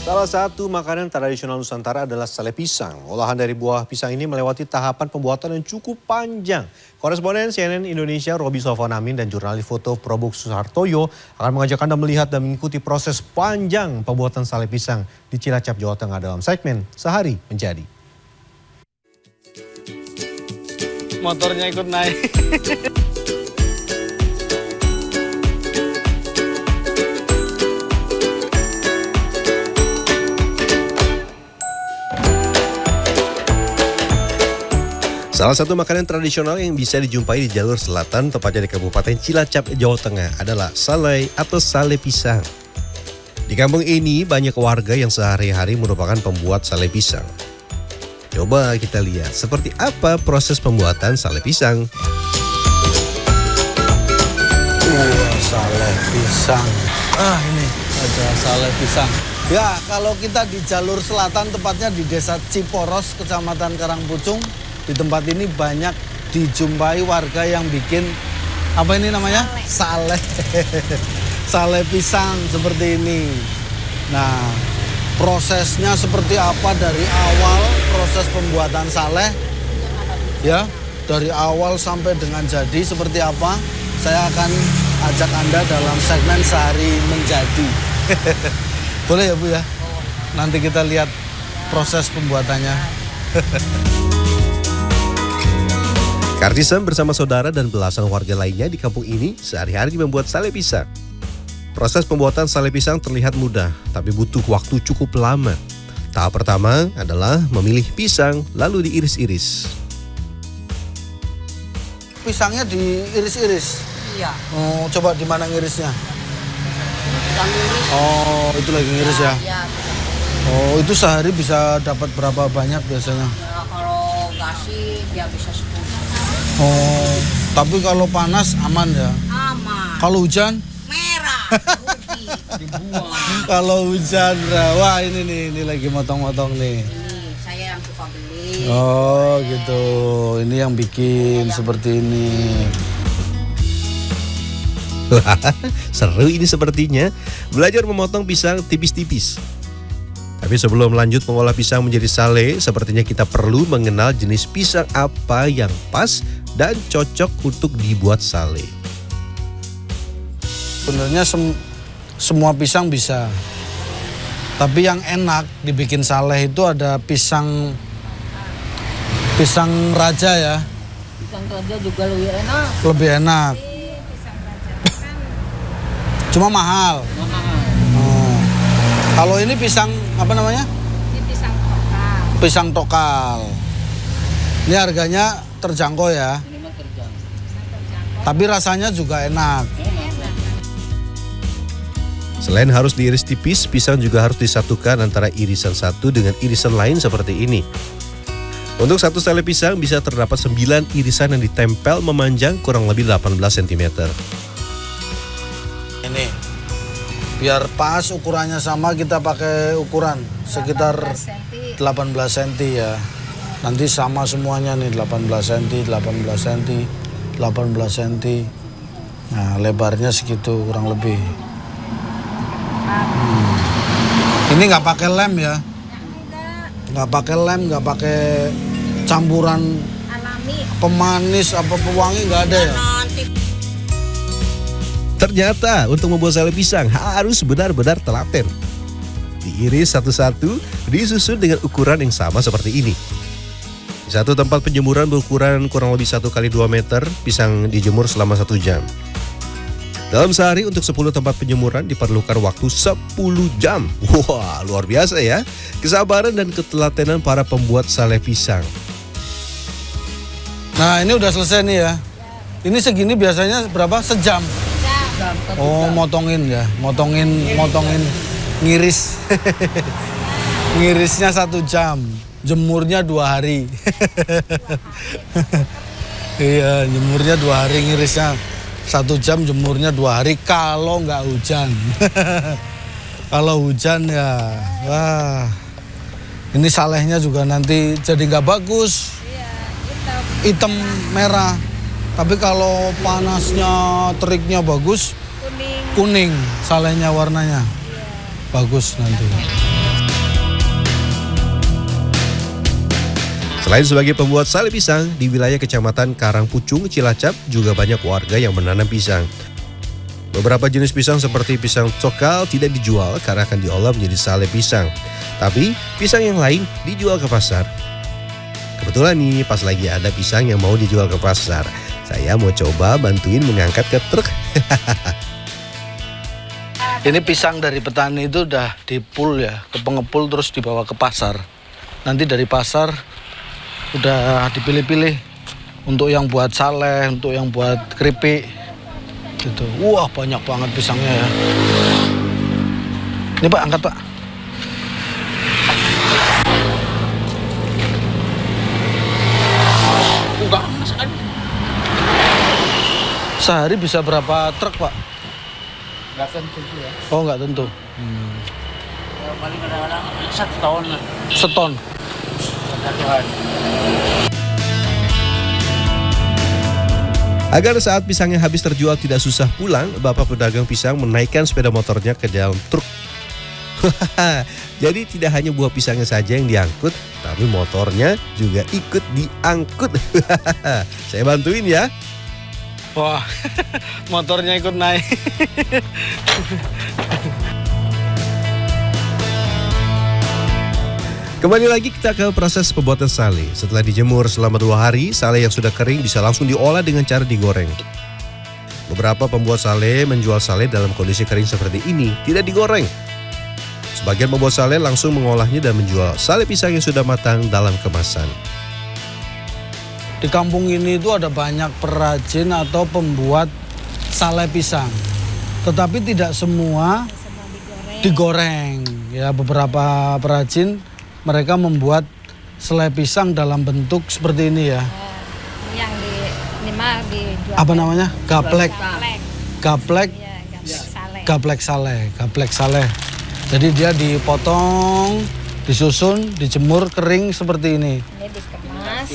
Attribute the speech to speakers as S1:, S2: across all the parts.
S1: Salah satu makanan tradisional Nusantara adalah sale pisang. Olahan dari buah pisang ini melewati tahapan pembuatan yang cukup panjang. Koresponden CNN Indonesia Roby Sofwan Amin dan jurnalis foto Probuk Suhartoyo akan mengajak Anda melihat dan mengikuti proses panjang pembuatan sale pisang di Cilacap, Jawa Tengah dalam segmen Sehari Menjadi.
S2: Motornya ikut naik.
S1: Salah satu makanan tradisional yang bisa dijumpai di jalur selatan, tepatnya di Kabupaten Cilacap, Jawa Tengah, adalah sale atau sale pisang. Di kampung ini banyak warga yang sehari-hari merupakan pembuat sale pisang. Coba kita lihat seperti apa proses pembuatan sale pisang.
S2: Sale pisang. Ini ada sale pisang. Ya, kalau kita di jalur selatan, tepatnya di Desa Ciporos, Kecamatan Karangpucung, di tempat ini banyak dijumpai warga yang bikin apa ini namanya? Sale. Sale pisang seperti ini. Nah, prosesnya seperti apa dari awal proses pembuatan sale? Ya, dari awal sampai dengan jadi seperti apa? Saya akan ajak Anda dalam segmen Sehari Menjadi. Boleh ya Bu ya? Nanti kita lihat proses pembuatannya.
S1: Kartisan bersama saudara dan belasan warga lainnya di kampung ini sehari-hari membuat sale pisang. Proses pembuatan sale pisang terlihat mudah, tapi butuh waktu cukup lama. Tahap pertama adalah memilih pisang, lalu diiris-iris.
S2: Pisangnya diiris-iris?
S3: Iya.
S2: Oh, coba di mana ngirisnya?
S3: Yang iris.
S2: Oh, itu lagi ngiris ya?
S3: Iya.
S2: Oh, itu sehari bisa dapat berapa banyak biasanya?
S3: Ya, kalau gasih dia bisa 10.
S2: Oh, tapi kalau panas aman ya?
S3: Aman.
S2: Kalau hujan?
S3: Merah. Rugi.
S2: Dibuang. Kalau hujan, wah ini lagi motong-motong nih.
S3: Ini saya yang suka beli.
S2: Oh gitu, ini yang bikin seperti ini.
S1: Seru ini sepertinya, belajar memotong pisang tipis-tipis. Tapi sebelum lanjut mengolah pisang menjadi sale, sepertinya kita perlu mengenal jenis pisang apa yang pas dan cocok untuk dibuat sale.
S2: Sebenarnya semua pisang bisa. Tapi yang enak dibikin sale itu ada pisang raja ya.
S3: Pisang raja juga lebih enak.
S2: Lebih enak. Cuma mahal. Oh. Kalau ini pisang apa namanya?
S3: Ini pisang tokal.
S2: Pisang tokal. Ini harganya terjangkau ya.
S3: Ini mah terjangkau.
S2: Tapi rasanya juga enak.
S1: Selain harus diiris tipis, pisang juga harus disatukan antara irisan satu dengan irisan lain seperti ini. Untuk satu sale pisang bisa terdapat 9 irisan yang ditempel memanjang kurang lebih 18 cm.
S2: Ini biar pas ukurannya sama, kita pakai ukuran sekitar 18 cm ya. Nanti sama semuanya nih, 18 cm, 18 cm, 18 cm. Nah, lebarnya segitu kurang lebih. Ini nggak pakai lem ya? Nggak pakai lem, nggak pakai campuran
S3: Alami.
S2: pemanis apa pewangi, nggak ada ya?
S3: Nanti.
S1: Ternyata untuk membuat sale pisang harus benar-benar telaten. Diiris satu-satu, disusun dengan ukuran yang sama seperti ini. Di satu tempat penjemuran berukuran kurang lebih 1 kali 2 meter, pisang dijemur selama 1 jam. Dalam sehari untuk 10 tempat penjemuran diperlukan waktu 10 jam. Wah, luar biasa ya. Kesabaran dan ketelatenan para pembuat sale pisang.
S2: Nah, ini udah selesai nih ya. Ini segini biasanya berapa? Sejam. Oh, motongin ya, motongin, ngiris. Ngirisnya 1 jam, jemurnya 2 hari. Iya, jemurnya 2 hari, ngirisnya 1 jam, jemurnya 2 hari kalau nggak hujan. Kalau hujan ya, wah, ini salehnya juga nanti jadi nggak bagus. Hitam merah. Tapi kalau panasnya, teriknya bagus, kuning salehnya warnanya. Bagus nanti.
S1: Selain sebagai pembuat sale pisang, di wilayah Kecamatan Karangpucung, Cilacap juga banyak warga yang menanam pisang. Beberapa jenis pisang seperti pisang cokal tidak dijual karena akan diolah menjadi sale pisang. Tapi pisang yang lain dijual ke pasar. Kebetulan nih pas lagi ada pisang yang mau dijual ke pasar. Saya mau coba bantuin mengangkat ke truk.
S2: Ini pisang dari petani itu udah dipul ya, ke pengepul terus dibawa ke pasar. Nanti dari pasar udah dipilih-pilih untuk yang buat sale, untuk yang buat keripik gitu. Wah, banyak banget pisangnya ya. Ini Pak, angkat Pak.
S4: Enggak, sekali.
S2: Sehari bisa berapa truk Pak?
S4: Enggak tentu sih ya.
S2: Oh, nggak tentu.
S4: Ya, paling kadang-kadang 1 tahun lah.
S2: Seton.
S4: Satu hari.
S1: Agar saat pisangnya habis terjual tidak susah pulang, bapak pedagang pisang menaikkan sepeda motornya ke dalam truk. Jadi tidak hanya buah pisangnya saja yang diangkut, tapi motornya juga ikut diangkut. Saya bantuin ya.
S2: Wah, motornya ikut naik.
S1: Kembali lagi kita ke proses pembuatan sale. Setelah dijemur selama 2 hari, sale yang sudah kering bisa langsung diolah dengan cara digoreng. Beberapa pembuat sale menjual sale dalam kondisi kering seperti ini, tidak digoreng. Sebagian pembuat sale langsung mengolahnya dan menjual sale pisang yang sudah matang dalam kemasan.
S2: Di kampung ini itu ada banyak perajin atau pembuat sale pisang. Tetapi tidak semua digoreng. Ya, beberapa perajin mereka membuat selai pisang dalam bentuk seperti ini ya.
S3: Yang ini mah dijual.
S2: Apa namanya? Gaplek.
S3: Gaplek.
S2: Gaplek.
S3: Iya, sale.
S2: Gaplek sale. Gaplek sale. Jadi dia dipotong, disusun, dijemur kering seperti ini.
S3: Ini dikemas.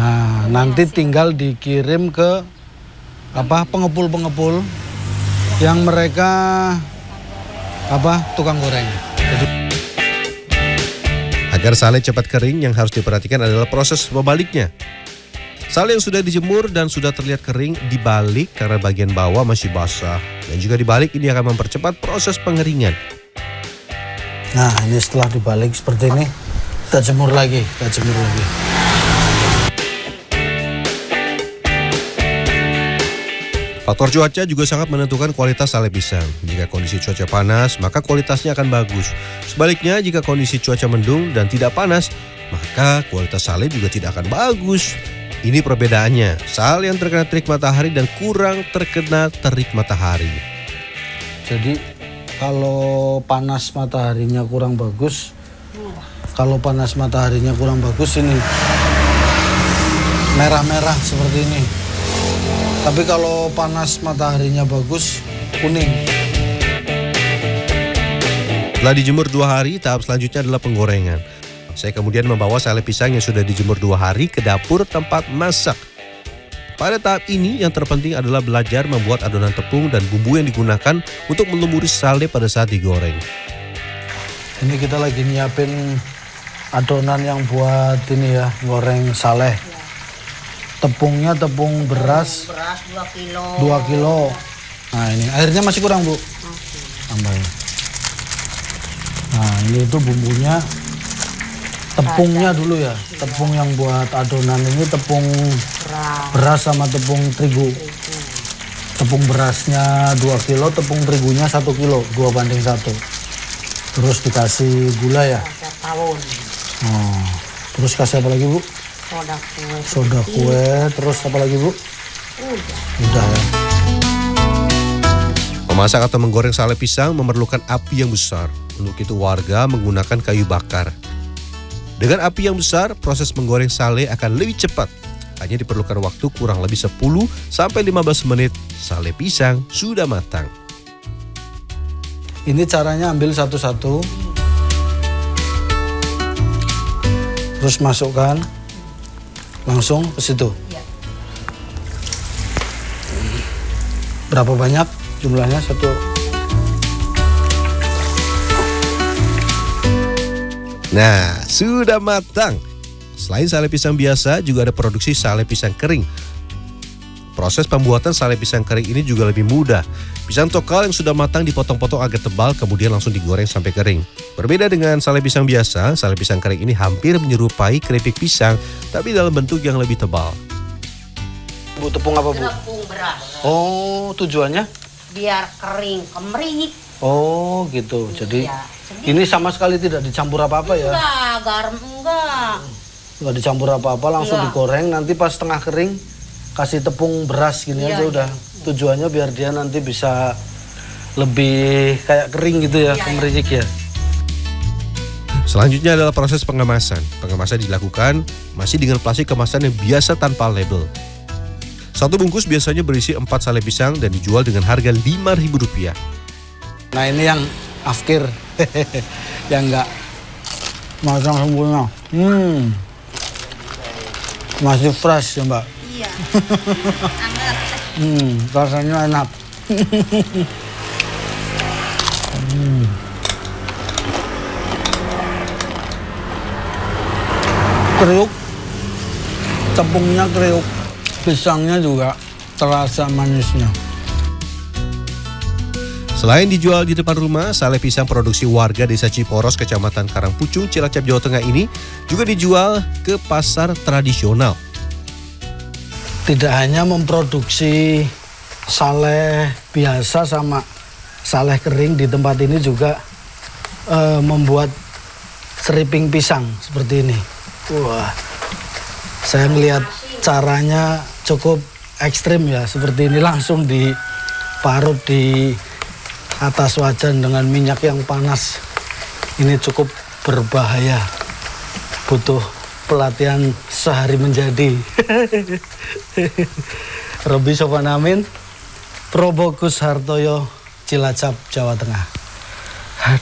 S2: Nah, nanti tinggal dikirim ke pengepul-pengepul yang mereka tukang goreng.
S1: Agar sale cepat kering, yang harus diperhatikan adalah proses membaliknya. Sale yang sudah dijemur dan sudah terlihat kering dibalik karena bagian bawah masih basah. Dan juga dibalik ini akan mempercepat proses pengeringan.
S2: Nah, ini setelah dibalik seperti ini, kita jemur lagi.
S1: Faktor cuaca juga sangat menentukan kualitas sale pisang. Jika kondisi cuaca panas, maka kualitasnya akan bagus. Sebaliknya, jika kondisi cuaca mendung dan tidak panas, maka kualitas sale juga tidak akan bagus. Ini perbedaannya, sale yang terkena terik matahari dan kurang terkena terik matahari.
S2: Jadi, kalau panas mataharinya kurang bagus, ini merah-merah seperti ini. Tapi kalau panas mataharinya bagus, kuning.
S1: Setelah dijemur 2 hari, tahap selanjutnya adalah penggorengan. Saya kemudian membawa sale pisang yang sudah dijemur 2 hari ke dapur tempat masak. Pada tahap ini yang terpenting adalah belajar membuat adonan tepung dan bumbu yang digunakan untuk melumuri sale pada saat digoreng.
S2: Ini kita lagi nyiapin adonan yang buat ini ya, goreng sale. Tepungnya tepung beras
S3: 2 kilo.
S2: 2 kilo. Nah, ini airnya masih kurang, Bu. Tambahin. Nah, ini itu bumbunya. Tepungnya dulu ya. Tepung yang buat adonan ini tepung beras sama tepung terigu. Tepung berasnya 2 kilo, tepung terigunya 1 kilo, 2:1. Terus dikasih gula ya. Oh. Terus kasih apa lagi, Bu? Soda kue. Terus apa lagi, Bu? Udah ya.
S1: Memasak atau menggoreng sale pisang memerlukan api yang besar. Untuk itu warga menggunakan kayu bakar. Dengan api yang besar, proses menggoreng sale akan lebih cepat. Hanya diperlukan waktu kurang lebih 10-15 menit, sale pisang sudah matang.
S2: Ini caranya ambil satu-satu. Terus masukkan langsung ke situ.
S3: Ya.
S2: Berapa banyak jumlahnya? 1.
S1: Nah, sudah matang. Selain sale pisang biasa, juga ada produksi sale pisang kering. Proses pembuatan sale pisang kering ini juga lebih mudah. Pisang tokal yang sudah matang dipotong-potong agak tebal, kemudian langsung digoreng sampai kering. Berbeda dengan sale pisang biasa, sale pisang kering ini hampir menyerupai keripik pisang, tapi dalam bentuk yang lebih tebal.
S2: Bu, tepung apa, Bu?
S3: Tepung beras.
S2: Oh, tujuannya?
S3: Biar kering kemerik.
S2: Oh, gitu. Jadi
S3: Iya.
S2: ini sama sekali tidak dicampur apa-apa ya?
S3: Enggak, garam enggak.
S2: Nggak dicampur apa-apa, langsung
S3: Enggak.
S2: digoreng. Nanti pas tengah kering, kasih tepung beras gini
S3: Iya,
S2: aja udah. Tujuannya biar dia nanti bisa lebih kayak kering gitu ya,
S3: Iya,
S2: kemericik ya.
S1: Selanjutnya adalah proses pengemasan. Pengemasan dilakukan masih dengan plastik kemasan yang biasa tanpa label. Satu bungkus biasanya berisi 4 sale pisang dan dijual dengan harga Rp5.000.
S2: Nah ini yang afkir, yang enggak matang sempurna. Masih fresh ya Mbak.
S3: Iya. Anget.
S2: Rasanya enak. Kriuk, tepungnya kriuk, pisangnya juga terasa manisnya.
S1: Selain dijual di depan rumah, sale pisang produksi warga Desa Ciporos, Kecamatan Karangpucung, Cilacap, Jawa Tengah ini juga dijual ke pasar tradisional.
S2: Tidak hanya memproduksi sale biasa sama sale kering, di tempat ini juga membuat seriping pisang seperti ini. Wah, saya melihat caranya cukup ekstrim ya, seperti ini langsung diparut di atas wajan dengan minyak yang panas. Ini cukup berbahaya, butuh pelatihan sehari menjadi. Robi Sopan Amin, Probokus Hartoyo, Cilacap, Jawa Tengah.